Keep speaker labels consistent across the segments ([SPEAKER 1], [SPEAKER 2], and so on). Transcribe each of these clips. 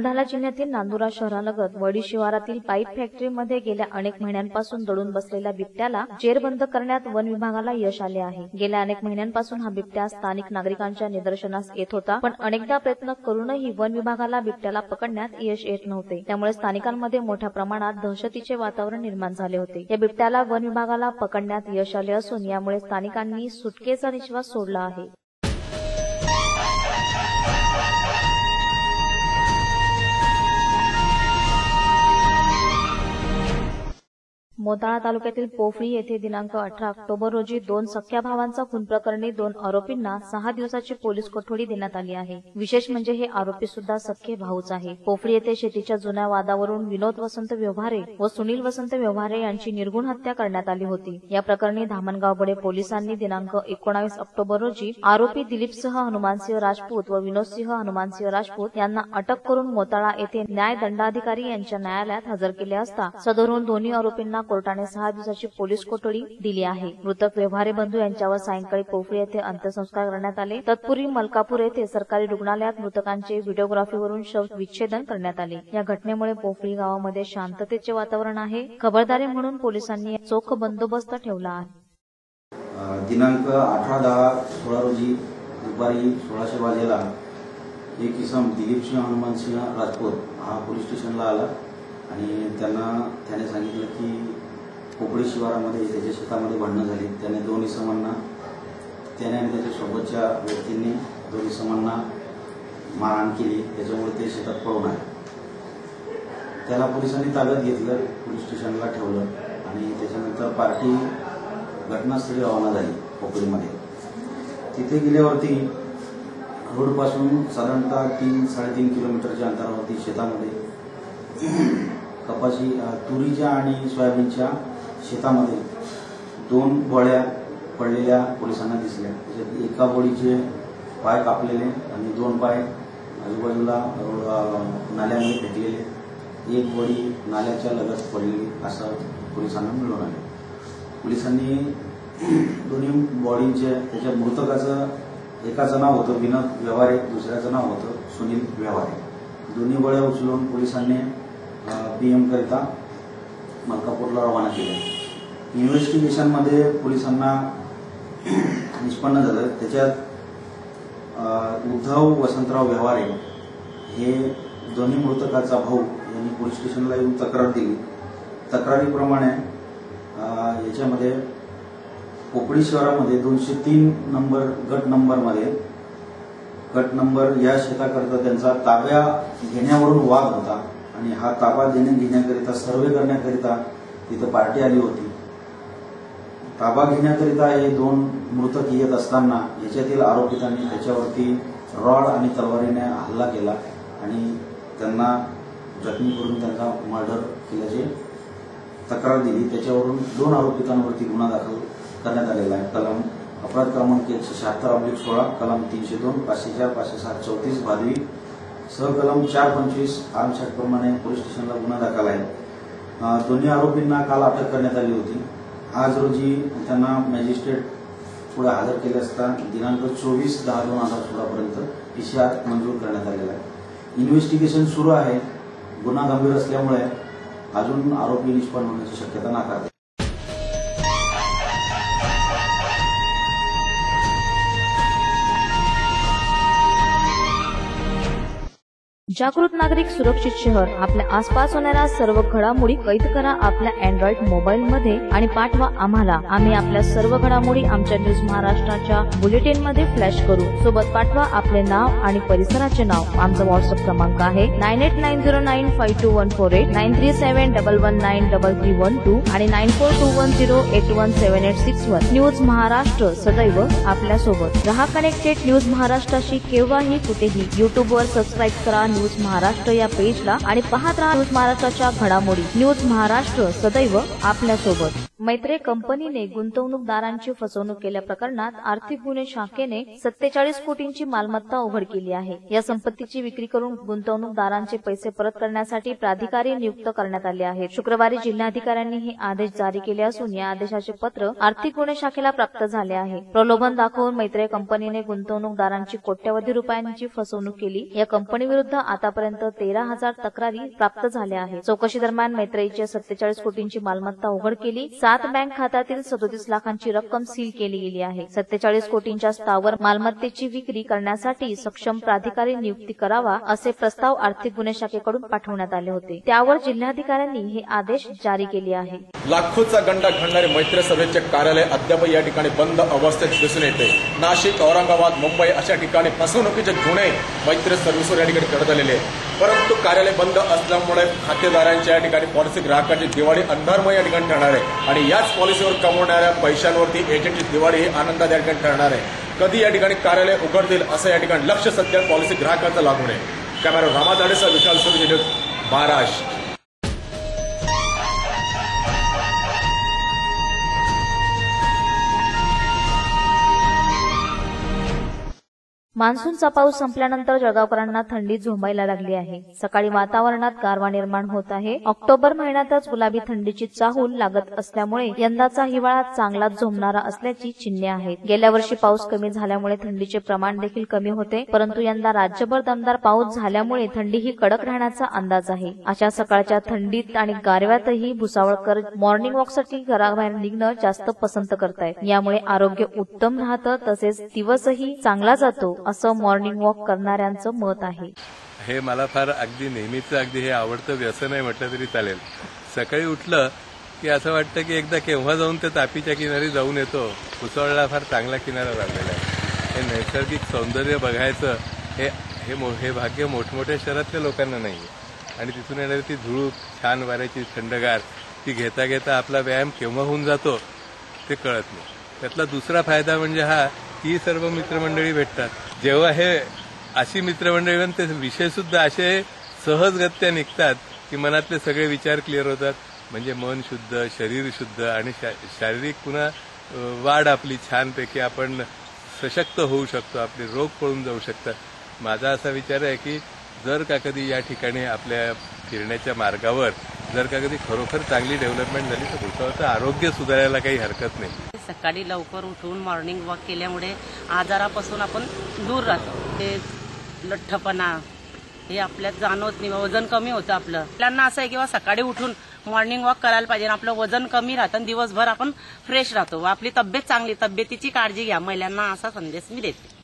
[SPEAKER 1] बुलढाणा जिल्ह्यातील नांदुरा शहरालगत वडी शिवारातील पाईप फॅक्टरीमध्ये गेल्या अनेक महिन्यांपासून दडून बसलेल्या बिबट्याला जेरबंद करण्यात वन विभागाला यश आले आहे। गेल्या अनेक महिन्यांपासून हा बिबट्या स्थानिक नागरिकांच्या निदर्शनास येत होता, पण अनेकदा प्रयत्न करूनही वन विभागाला बिबट्याला पकडण्यात यश येत नव्हते। त्यामुळे स्थानिकांमध्ये मोठ्या प्रमाणात दहशतीचे वातावरण निर्माण झाले होते। या बिबट्याला वन विभागाला पकडण्यात यश आले असून यामुळे स्थानिकांनी सुटकेचा निश्वास सोडला आहे। मोताळा तालुक्यातील पोफळी येथे दिनांक 18 ऑक्टोबर रोजी 2 सख्या भावांचा खून प्रकरणी 2 आरोपींना 6 दिवसाची पोलीस कोठडी देण्यात आली आहे। विशेष म्हणजे हे आरोपी सुद्धा सख्खे भाऊच आहे। पोफळी येथे शेतीच्या जुन्या वादावरून विनोद वसंत व्यवहारे व सुनील वसंत व्यवहारे यांची निर्घुण हत्या करण्यात आली होती। या प्रकरणी धामणगाव बडे पोलिसांनी दिनांक 19 ऑक्टोबर रोजी आरोपी दिलीपसिंह हनुमानसिंह राजपूत व विनोदसिंह हनुमानसिंह राजपूत यांना अटक करून मोताळा येथे न्याय दंडाधिकारी यांच्या न्यायालयात हजर केले असता सदरून दोन्ही आरोपींना कोर्टाने 6 दिवसाची पोलीस कोठडी दिली आहे। मृतक व्यवहारे बंधू यांच्यावर सायंकाळी पोफळी येथे अंत्यसंस्कार करण्यात आले। तत्पूर्वी मलकापूर येथे सरकारी रुग्णालयात मृतकांचे व्हिडिओग्राफीवरून शव विच्छेदन करण्यात आले। या घटनेमुळे पोफळी गावामध्ये शांततेचे वातावरण आहे। खबरदारी म्हणून पोलिसांनी चोख बंदोबस्त ठेवला आहे।
[SPEAKER 2] दिनांक 18/10/16 रोजी दुपारी 16:00 वाजेला एक इसम दिलीपसिंह हनुमानसिंह राजपूत हा पोलीस स्टेशनला आला आणि त्याने सांगितलं की पोफळी शिवारामध्ये त्याच्या शेतामध्ये भांडणं झाली। त्याने 2 इसमांना त्याने आणि त्याच्या सोबतच्या व्यक्तींनी 2 इसमांना मारहाण केली। त्याच्यामुळे ते शेतात पळून आले। त्याला पोलिसांनी ताब्यात घेतलं, पोलीस स्टेशनला ठेवलं आणि त्याच्यानंतर पार्टी घटनास्थळी रवाना झाली पोफळीमध्ये। तिथे गेल्यावरती रोडपासून साधारणतः 3-3.5 किलोमीटरच्या अंतरावरती शेतामध्ये कपाशी तुरीच्या आणि सोयाबीनच्या शेतामध्ये 2 बोळ्या पडलेल्या पोलिसांना दिसल्या। त्याच्यात एका बोळीचे पाय कापलेले आणि 2 पाय आजूबाजूला नाल्यामध्ये फेकलेले, एक बोळी नाल्याच्या लगत पडलेली असं पोलिसांना मिळून आले। पोलिसांनी दोन्ही बॉडींचे त्याच्या मृतकाचं एकाचं नाव होतं विनोद व्यवहारे, दुसऱ्याचं नाव होतं सुनील व्यवहारे। दोन्ही बोळ्या उचलून पोलिसांनी पीएम करिता मलकापूरला रवाना केले। इन्व्हेस्टिगेशनमध्ये पोलिसांना निष्पन्न झालं त्याच्यात उद्धव वसंतराव व्यवहारे हे दोन्ही मृतकाचा भाऊ यांनी पोलीस स्टेशनला येऊन तक्रार दिली। तक्रारीप्रमाणे याच्यामध्ये पोफळी शहरामध्ये 203 नंबर गट नंबर या शेताकरता त्यांचा ताब्या घेण्यावरून वाद होता आणि हा ताबा घेण्याकरिता सर्वे करण्याकरिता तिथं पार्टी आली होती। ताबा घेण्याकरिता हे 2 मृतक येत असताना याच्यातील आरोपितांनी त्याच्यावरती रॉड आणि तलवारीने हल्ला केला आणि त्यांना जखमी करून त्यांचा मर्डर केल्याची तक्रार दिली। त्याच्यावरून 2 आरोपितांवरती गुन्हा दाखल करण्यात आलेला आहे। कलम अपराध क्रमांक 176/16, कलम 302, 504, 507, 34 भादवी सहकलम 425 आर्म्स ऍक्ट प्रमाणे पोलीस स्टेशनला गुन्हा दाखल आहे। दोन्ही आरोपींना काल अटक करण्यात आली होती। आज रोजी त्यांना मॅजिस्ट्रेट पुढे हजर केले असता दिनांक 24/10/2016 पर्यंत PCR मंजूर करण्यात आलेला आहे। इन्व्हेस्टिगेशन सुरू आहे। गुन्हा गंभीर असल्यामुळे अजून आरोपी निष्पन्न होण्याची शक्यता नाकारते।
[SPEAKER 1] जागृत नागरिक सुरक्षित शहर। आपल्या आसपास होणाऱ्या सर्व घडामोडी कैद करा आपल्या अँड्रॉइड मोबाईल मध्ये आणि पाठवा आम्हाला। आम्ही आपल्या सर्व घडामोडी आमच्या न्यूज महाराष्ट्राच्या बुलेटिन मध्ये फ्लॅश करू। सोबत पाठवा आपले नाव आणि परिसराचे नाव। आमचा व्हॉट्सअप क्रमांक आहे 9890952148, 9371193312 आणि 9421081781। न्यूज महाराष्ट्र सदैव आपल्या सोबत। रहा कनेक्टेड न्यूज महाराष्ट्राशी केव्हाही कुठेही। युट्यूबवर सबस्क्राईब करा न्यूज महाराष्ट्र या पेजला आणि पाहत राहा न्यूज महाराष्ट्राच्या घडामोडी। न्यूज महाराष्ट्र सदैव आपल्या सोबत। मैत्रे कंपनीने गुंतवणूकदारांची फसवणूक केल्या प्रकरणात आर्थिक गुन्हे शाखेने 47 कोटींची मालमत्ता उघड केली आहे। या संपत्तीची विक्री करून गुंतवणूकदारांचे पैसे परत करण्यासाठी प्राधिकारी नियुक्त करण्यात आले आहेत। शुक्रवारी जिल्हाधिकाऱ्यांनी हे आदेश जारी केले असून या आदेशाचे पत्र आर्थिक गुन्हे शाखेला प्राप्त झाले आहे। प्रलोभन दाखवून मैत्रे कंपनीने गुंतवणूकदारांची कोट्यवधी रुपयांची फसवणूक केली। या कंपनीविरुद्ध आतापर्यंत 13,000 तक्रारी प्राप्त झाल्या आहेत. चौकशी दरम्यान मैत्रेयीच्या 47 कोटींची मालमत्ता उघड केली. 7 बँक खात्यातील 37 लाखांची रक्कम सील केली गेली आहे. 47 कोटींच्या स्थावर मालमत्तेची विक्री करण्यासाठी सक्षम प्राधिकारी नियुक्ती करावा असे प्रस्ताव आर्थिक गुन्हे शाखेकडून पाठवण्यात आले होते. त्यावर जिल्हाधिकाऱ्यांनी हे आदेश जारी केले आहे.
[SPEAKER 3] लाखोचा गंडा घडणारे मैत्री सर्व्हेचे कार्यालय अद्याप या ठिकाणी बंद अवस्थेत दिसून येते. नाशिक, औरंगाबाद, मुंबई अशा ठिकाणी फसवणुकीचे गुन्हे मैत्री सर्व्हिसवर या ठिकाणी करत आलेले आहे. परंतु कार्यालय बंद असल्यामुळे खातेदारांच्या या ठिकाणी पॉलिसी ग्राहकाची दिवाळी अंधारमय या ठिकाणी ठरणार आहे आणि याच पॉलिसीवर कमवणाऱ्या पैशांवरती एजंटची दिवाळी ही आनंदात या ठिकाणी ठरणार आहे. कधी या ठिकाणी कार्यालय उघडतील असं या ठिकाणी लक्ष सध्या पॉलिसी ग्राहकांचं लागू नये. कॅमेरा रामा दाडेसह विशाल सुरेश, महाराष्ट्र.
[SPEAKER 1] मान्सूनचा पाऊस संपल्यानंतर जळगावकरांना थंडी झोंबायला लागली आहे. सकाळी वातावरणात गारवा निर्माण होत आहे. ऑक्टोबर महिन्यातच गुलाबी थंडीची चाहूल लागत असल्यामुळे यंदाचा हिवाळा चांगलाच झोंबणारा असल्याची चिन्हे आहेत. गेल्या वर्षी पाऊस कमी झाल्यामुळे थंडीचे प्रमाण देखील कमी होते, परंतु यंदा राज्यभर दमदार पाऊस झाल्यामुळे थंडी ही कडक राहण्याचा अंदाज आहे. अशा सकाळच्या थंडीत आणि गारव्यातही भुसावळकर मॉर्निंग वॉकसाठी घराबाहेर निघणं जास्त पसंत करतायत. यामुळे आरोग्य उत्तम राहतं, तसेच दिवसही चांगला जातो असं मॉर्निंग वॉक करणाऱ्यांचं मत आहे.
[SPEAKER 4] हे मला फार अगदी नेहमीच अगदी हे आवडतं व्यसन आहे म्हटलं तरी चालेल. सकाळी उठलं की असं वाटतं की एकदा केव्हा जाऊन त्या तापीच्या किनारी जाऊन येतो. भुसावळला फार चांगला किनारा लागलेला आहे. हे नैसर्गिक सौंदर्य बघायचं हे भाग्य मोठमोठ्या शहरातल्या लोकांना नाही आहे. आणि तिथून येणारी ती धूळ, छान वाऱ्याची थंडगार, ती घेता घेता आपला व्यायाम केव्हा होऊन जातो ते कळत नाही. त्यातला दुसरा फायदा म्हणजे हा की सर्व मित्रमंडळी भेटतात. जेव्हा हे अशी मित्रमंडळी ते विषय सुद्धा असे सहजगत्या निघतात की मनातले सगळे विचार क्लिअर होतात. म्हणजे मन शुद्ध, शरीर शुद्ध आणि शारीरिक पुन्हा वाढ आपली छानपैकी आपण सशक्त होऊ शकतो. आपले रोग पळून जाऊ शकतात. माझा असा विचार आहे की जर का कधी या ठिकाणी आपल्या फिरण्याच्या मार्गावर जर का कधी खरोखर चांगली डेव्हलपमेंट झाली तर भुसावळचं आरोग्य सुधारायला काही हरकत नाही.
[SPEAKER 5] सकाळी लवकर उठून मॉर्निंग वॉक केल्यामुळे आजारापासून आपण दूर राहतो. ते लठ्ठपणा हे आपल्यात जाणवत नाही. वजन कमी होतं आपलं. आपल्याला असं आहे किंवा सकाळी उठून मॉर्निंग वॉक करायला पाहिजे. आपलं वजन कमी राहतं आणि दिवसभर आपण फ्रेश राहतो. आपली तब्येत चांगली, तब्येतीची काळजी घ्या महिलांना असा संदेश मी देते.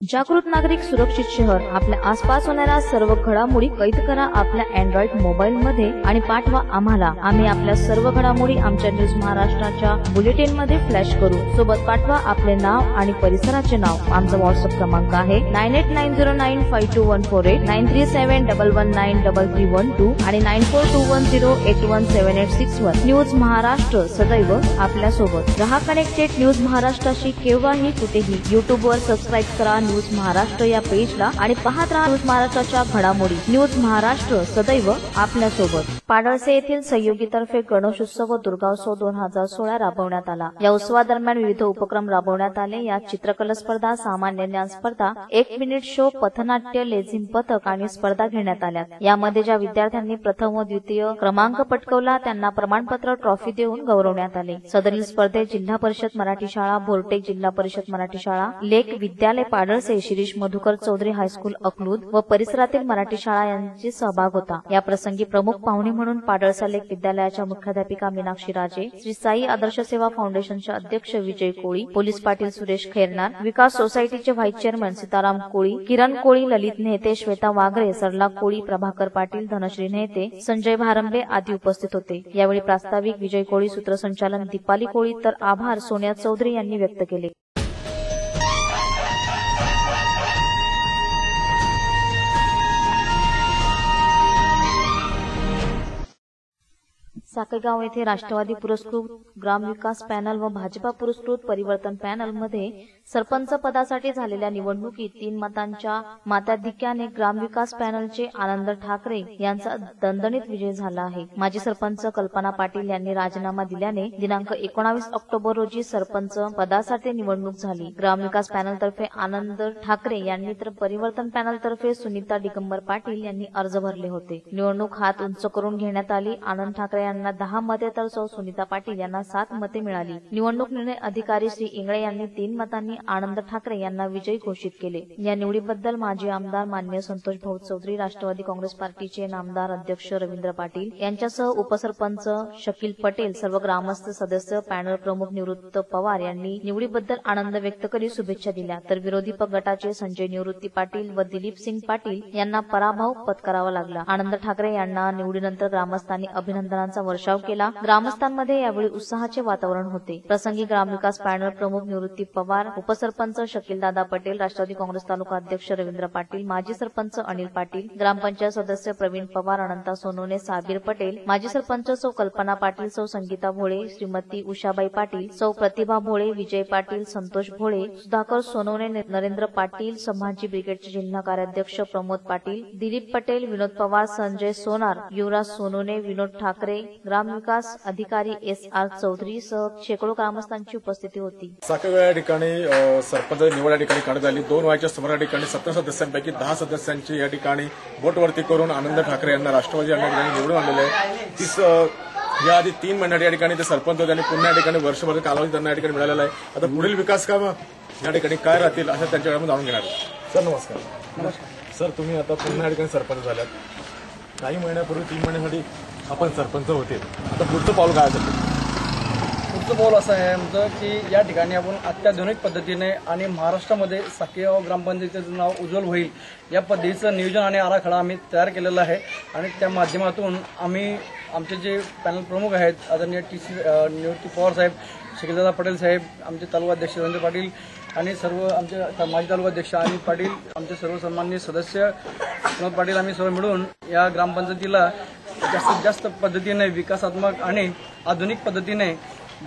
[SPEAKER 1] जागृत नागरिक, सुरक्षित शहर. आपल्या आसपास होणाऱ्या सर्व घडामोडी कैद करा आपल्या अँड्रॉइड मोबाईलमध्ये आणि पाठवा आम्हाला. आम्ही आपल्या सर्व घडामोडी आमच्या न्यूज महाराष्ट्राच्या बुलेटिनमध्ये फ्लॅश करू. सोबत पाठवा आपले नाव आणि परिसराचे नाव. आमचा व्हॉट्सअप क्रमांक आहे 9890952148, 9371193312 आणि 9421081786 न्यूज महाराष्ट्र सदैव आपल्या सोबत. रहा कनेक्टेड न्यूज महाराष्ट्राशी केव्हाही कुठेही. युट्यूबवर सबस्क्राईब करा न्यूज महाराष्ट्र या पेजला आणि पाहत राहा न्यूज महाराष्ट्राच्या घडामोडी. न्यूज महाराष्ट्र सदैव आपल्या सोबत. पाडळसे येथील सहयोगीतर्फे गणेशोत्सव व दुर्गोत्सव 2016 राबवण्यात आला. या उत्सवादरम्यान विविध उपक्रम राबवण्यात आले. यात चित्रकला स्पर्धा, सामान्य ज्ञान स्पर्धा, 1 मिनिट शो, पथनाट्य, लेझिम पथक आणि स्पर्धा घेण्यात आल्या. यामध्ये ज्या विद्यार्थ्यांनी प्रथम व द्वितीय क्रमांक पटकावला त्यांना प्रमाणपत्र, ट्रॉफी देऊन गौरवण्यात आले. सदरील स्पर्धेत जिल्हा परिषद मराठी शाळा, भोरटेक जिल्हा परिषद मराठी शाळा, लेक विद्यालय पाडळसे, शिरीष मधुकर चौधरी हायस्कूल अकलूज व परिसरातील मराठी शाळा यांचा सहभाग होता. या प्रसंगी प्रमुख पाहुणे म्हणून पाडळसा लेक विद्यालयाच्या मुख्याध्यापिका मीनाक्षी राजे, श्री साई आदर्श सेवा फाउंडेशनचे अध्यक्ष विजय कोळी, पोलीस पाटील सुरेश खैरनार, विकास सोसायटीचे व्हाईस चेअरमन सीताराम कोळी, किरण कोळी, ललित नेते, श्वेता वागरे, सरला कोळी, प्रभाकर पाटील, धनश्री नेते, संजय भारंबे आदी उपस्थित होते. यावेळी प्रास्ताविक विजय कोळी, सूत्रसंचालन दीपाली कोळी तर आभार सोनिया चौधरी यांनी व्यक्त केले. साकेगाव येथे राष्ट्रवादी पुरस्कृत ग्रामविकास पॅनल व भाजपा पुरस्कृत परिवर्तन पॅनलमध्ये सरपंच पदासाठी झालेल्या निवडणुकीत 3 मतांच्या मताधिक्याने ग्रामविकास पॅनलचे आनंद ठाकरे यांचा दणदणीत विजय झाला आहे. माजी सरपंच कल्पना पाटील यांनी राजीनामा दिल्याने दिनांक 19 ऑक्टोबर रोजी सरपंच पदासाठी निवडणूक झाली. ग्रामविकास पॅनलतर्फे आनंद ठाकरे यांनी तर परिवर्तन पॅनलतर्फे सुनीता दिगंबर पाटील यांनी अर्ज भरले होते. निवडणूक हात उंच करून घेण्यात आली. आनंद ठाकरे यांना यांना 10 मते तर सौ सुनीता पाटील यांना 7 मते मिळाली. निवडणूक निर्णय अधिकारी श्री इंगळे यांनी 3 मतांनी आनंद ठाकरे यांना विजयी घोषित केले. या निवडीबद्दल माजी आमदार माननीय संतोष भाऊ चौधरी, राष्ट्रवादी काँग्रेस पार्टीचे नामदार अध्यक्ष रवींद्र पाटील यांच्यासह उपसरपंच शकील पटेल, सर्व ग्रामस्थ सदस्य, पॅनल प्रमुख निवृत्त पवार यांनी निवडीबद्दल आनंद व्यक्त करीत शुभेच्छा दिल्या. तर विरोधी गटाचे संजय निवृत्ती पाटील व दिलीप सिंग पाटील यांना पराभव पत्करावा लागला. आनंद ठाकरे यांना निवडीनंतर ग्रामस्थांनी अभिनंदनाचा वर्षाव केला. ग्रामस्थांमध्ये यावेळी उत्साहाचे वातावरण होते. प्रसंगी ग्रामविकास पॅनल प्रमुख निवृत्ती पवार, उपसरपंच शकीलदादा पटेल, राष्ट्रवादी काँग्रेस तालुका अध्यक्ष रवींद्र पाटील, माजी सरपंच अनिल पाटील, ग्रामपंचायत सदस्य प्रवीण पवार, अनंता सोनवणे, साबीर पटेल, माजी सरपंच सौ कल्पना पाटील, सौ संगीता भोळे, श्रीमती उषाबाई पाटील, सौ प्रतिभा भोळे, विजय पाटील, संतोष भोळे, सुधाकर सोनवणे, नरेंद्र पाटील, संभाजी ब्रिगेडचे जिल्हा कार्याध्यक्ष प्रमोद पाटील, दिलीप पटेल, विनोद पवार, संजय सोनार, युवराज सोनवणे, विनोद ठाकरे, ग्रामविकास अधिकारी SR चौधरी सह शेकडो ग्रामस्थांची उपस्थिती होती.
[SPEAKER 3] साखरगाव या ठिकाणी सरपंच निवड या ठिकाणी करण्यात आली. 2 वयाच्या समोर या ठिकाणी 17 सदस्यांपैकी 10 सदस्यांची या ठिकाणी बोटवरती करून आनंद ठाकरे यांना राष्ट्रवादी या ठिकाणी निवडून आणलेले आहे. याआधी 3 महिन्यात या ठिकाणी ते सरपंच होते आणि पुन्हा या ठिकाणी वर्षभर कालावधी त्यांना या ठिकाणी मिळालेला आहे. आता पुढील विकास कामं या ठिकाणी काय राहतील असं त्यांच्याकडून जाणून घेणार आहे. सर नमस्कार. नमस्कार सर, तुम्ही आता पुन्हा या ठिकाणी सरपंच झाल्यात. काही महिन्यापूर्वी 3 महिन्यासाठी आपण सरपंच होते. आता पुढचं पाऊल काय असेल?
[SPEAKER 6] पुढचं पाऊल असं आहे आमचं की या ठिकाणी आपण अत्याधुनिक पद्धतीने आणि महाराष्ट्रामध्ये साकेगाव ग्रामपंचायतीचं नाव उज्ज्वल होईल या पद्धतीचं नियोजन आणि आराखडा आम्ही तयार केलेला आहे. आणि त्या माध्यमातून आम्ही आमचे जे पॅनल प्रमुख आहेत आदरणीय निवृत्ती पवार साहेब, शकीलदादा पटेल साहेब, आमचे तालुका अध्यक्ष रवींद्र पाटील आणि सर्व आमचे माजी तालुका अध्यक्ष अनिल पाटील, आमचे सर्व सन्माननीय सदस्य विनोद पाटील, आम्ही सर्व मिळून या ग्रामपंचायतीला जास्तीत जास्त पद्धतीने विकासात्मक आणि आधुनिक पद्धतीने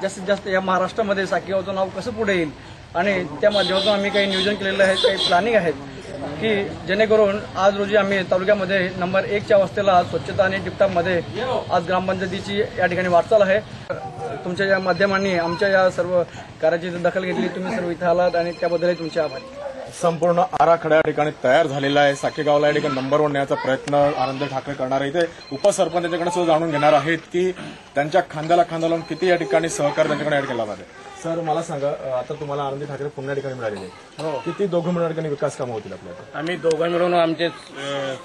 [SPEAKER 6] जास्तीत जास्त या महाराष्ट्रामध्ये साकेगावचं नाव कसं पुढे येईल आणि त्या माध्यमातून आम्ही काही नियोजन केलेलं आहे, काही प्लॅनिंग आहेत की जेणेकरून आज रोजी आम्ही तालुक्यामध्ये नंबर 1च्या अवस्थेला स्वच्छता आणि टिपटापमध्ये आज ग्रामपंचायतीची या ठिकाणी वाटचाल आहे. तुमच्या या माध्यमांनी आमच्या या सर्व कार्याची दखल घेतली, तुम्ही सर्व इथं आलात आणि त्याबद्दलही तुमचे आभार.
[SPEAKER 3] संपूर्ण आराखडा या ठिकाणी तयार झालेला आहे. साकेगावला या ठिकाणी नंबर 1 नेण्याचा प्रयत्न आनंद ठाकरे करणार आहे. इथे उपसरपंच त्यांच्याकडे सुद्धा जाणून घेणार आहेत की त्यांच्या खांद्याला खांदा लावून किती या ठिकाणी सहकार्य त्यांच्याकडे ऍड केला जाते. सर मला सांगा, आता तुम्हाला आनंद ठाकरे पुन्हा ठिकाणी मिळालेले
[SPEAKER 7] हो.
[SPEAKER 3] किती दोघं मिळून ठिकाणी विकास कामं होतील आपल्याला?
[SPEAKER 7] आम्ही दोघं मिळून आमचे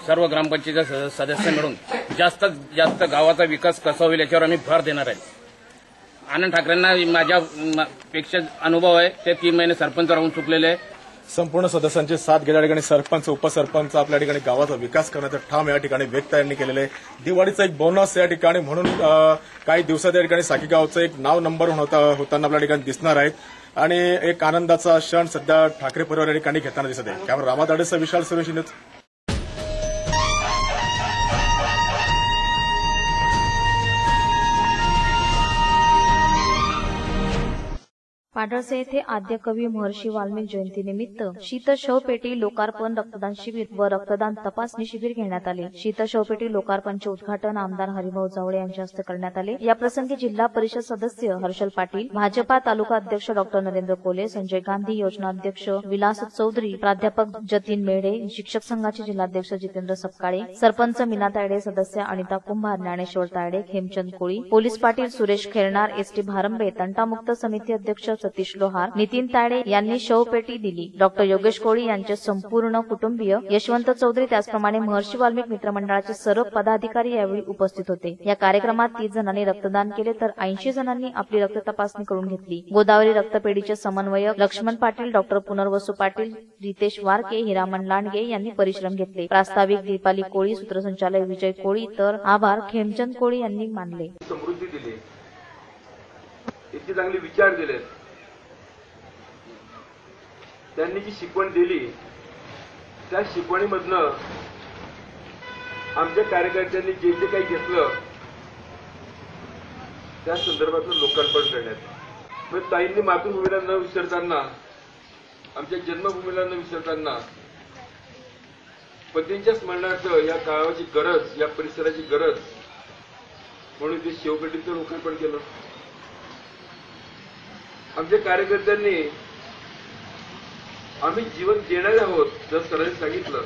[SPEAKER 7] सर्व ग्रामपंचायत सदस्य मिळून जास्तीत जास्त गावाचा विकास कसा होईल याच्यावर आम्ही भर देणार आहे. आनंद ठाकरेंना माझ्या पेक्षा अनुभव आहे, ते 3 महिने सरपंच राहून चुकलेले आहे.
[SPEAKER 3] संपूर्ण सदस्यांची साथ घेण्या ठिकाणी सरपंच उपसरपंच आपल्या ठिकाणी गावाचा विकास करण्याचं ठाम या ठिकाणी व्यक्त यांनी केलेलं आहे. दिवाळीचा एक बोनस या ठिकाणी म्हणून काही दिवसात या ठिकाणी साकेगावचं एक नाव नंबर होताना आपल्या ठिकाणी दिसणार आहेत आणि एक आनंदाचा क्षण सध्या ठाकरे परिवार या ठिकाणी घेताना दिसत आहे. कॅमेरा रामा दाडेसह विशाल सुरेश.
[SPEAKER 1] पाडळसे येथे आद्य कवी महर्षी वाल्मिक जयंतीनिमित्त शीतशवपेटी लोकार्पण, रक्तदान शिबिर व रक्तदान तपासणी शिबिर घेण्यात आले. शीतशवपेटी लोकार्पणचे उद्घाटन आमदार हरिभाऊ जावळे यांच्या हस्ते करण्यात आले. या प्रसंगी जिल्हा परिषद सदस्य हर्षल पाटील, भाजपा तालुका अध्यक्ष डॉ नरेंद्र कोले, संजय गांधी, योजना अध्यक्ष विलास चौधरी, प्राध्यापक जतीन मेढे, शिक्षक संघाचे जिल्हाध्यक्ष जितेंद्र सपकाळे, सरपंच मीना तायडे, सदस्य अनिता कुंभार, ज्ञानेश्वर तायडे, खेमचंद कोळी, पोलीस पाटील सुरेश खेरणार, ST भारंबे, तंटामुक्त समिती अध्यक्ष सतीश लोहार, नितीन तायडे यांनी शवपेटी दिली. डॉ योगेश कोळी यांचे संपूर्ण कुटुंबीय, यशवंत चौधरी, त्याचप्रमाणे महर्षी वाल्मिक मित्रमंडळाचे सर्व पदाधिकारी यावेळी उपस्थित होते. या कार्यक्रमात 30 जणांनी रक्तदान केले तर 80 जणांनी आपली रक्त तपासणी करून घेतली. गोदावरी रक्तपेढीचे समन्वयक लक्ष्मण पाटील, डॉ पुनर्वसू पाटील, रितेश वारके, हिरामन लांडगे यांनी परिश्रम घेतले. प्रास्ताविक दीपाली कोळी, सूत्रसंचालक विजय कोळी तर आभार खेमचंद कोळी यांनी मानले.
[SPEAKER 8] समृद्धी दिली, इतके चांगले विचार दिले, त्यांनी जी शिकवण दिली त्या शिकवणीमधनं आमच्या कार्यकर्त्यांनी जे जे काही घेतलं त्या संदर्भातलं लोकार्पण करण्यात. मग ताईंनी मातृभूमीला न विसरताना, आमच्या जन्मभूमीला न विसरताना पतींच्या स्मरणार्थ या गावाची गरज, या परिसराची गरज म्हणून ते शेवपेटीचं लोकार्पण केलं. आमच्या कार्यकर्त्यांनी आम्ही जीवन देणारे आहोत जर सरांनी सांगितलं